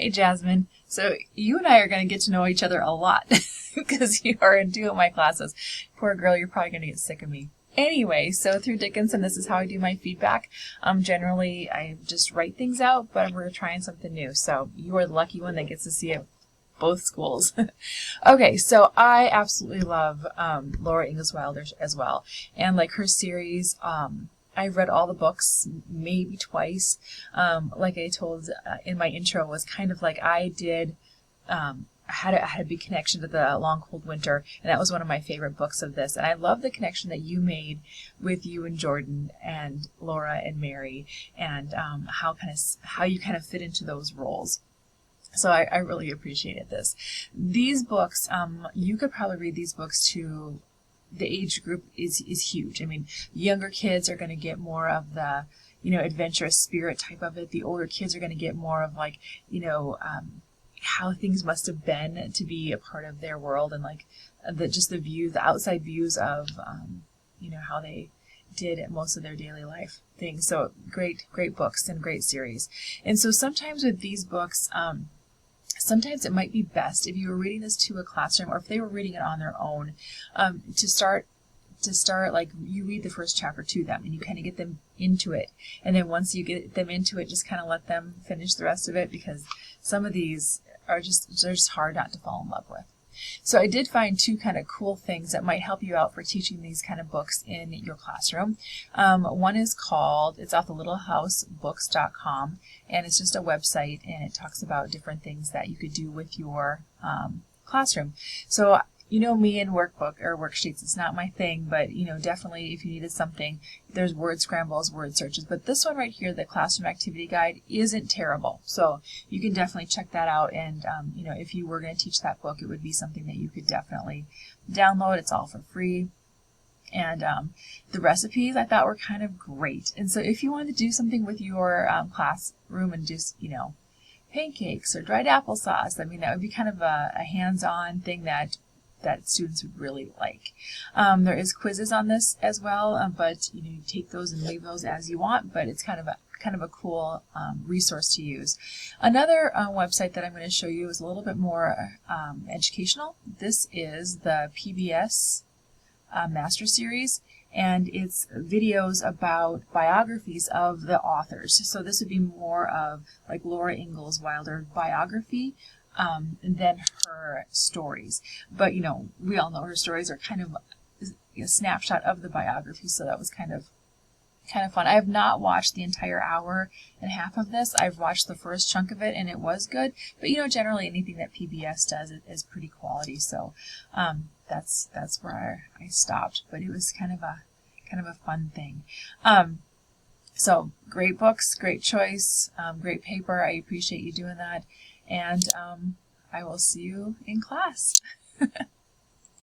Hey, Jasmine. So you and I are going to get to know each other a lot because you are in two of my classes. Poor girl, you're probably going to get sick of me. Anyway, so through Dickinson, this is how I do my feedback. Generally, I just write things out, but we're trying something new. So you are the lucky one that gets to see it both schools. Okay, so I absolutely love Laura Ingalls Wilder as well. And like her series, I've read all the books maybe twice. Like I told in my intro, was kind of like I did. I had a big connection to the Long Cold Winter, and that was one of my favorite books of this. And I love the connection that you made with you and Jordan and Laura and Mary, and how you kind of fit into those roles. So I really appreciated this. These books, you could probably read these books to the age group is huge. I mean, younger kids are going to get more of the, adventurous spirit type of it. The older kids are going to get more of like, how things must have been to be a part of their world, and like the outside views of, how they did most of their daily life things. So great books and great series. And so sometimes with these books, sometimes it might be best if you were reading this to a classroom, or if they were reading it on their own, to start like you read the first chapter to them and you kind of get them into it, and then once you get them into it, just kind of let them finish the rest of it, because some of these are just hard not to fall in love with. So I did find two kind of cool things that might help you out for teaching these kind of books in your classroom. One is it's off the littlehousebooks.com, and it's just a website, and it talks about different things that you could do with your classroom. So me and workbook or worksheets, it's not my thing, but definitely if you needed something, there's word scrambles, word searches. But this one right here, the classroom activity guide, isn't terrible. So you can definitely check that out. And if you were going to teach that book, it would be something that you could definitely download. It's all for free. And the recipes I thought were kind of great. And so if you wanted to do something with your classroom and just, pancakes or dried applesauce, I mean, that would be kind of a hands-on thing that students would really like. There is quizzes on this as well, but you take those and leave those as you want, but it's kind of a cool resource to use. Another website that I'm going to show you is a little bit more educational. This is the PBS Master Series, and it's videos about biographies of the authors. So this would be more of like Laura Ingalls Wilder biography, than her stories. But we all know her stories are kind of a snapshot of the biography, so that was kind of fun. I have not watched the entire hour and a half of this. I've watched the first chunk of it, and it was good. But generally anything that PBS does is pretty quality. So that's where I stopped. But it was kind of a fun thing. So great books, great choice, great paper. I appreciate you doing that. And I will see you in class.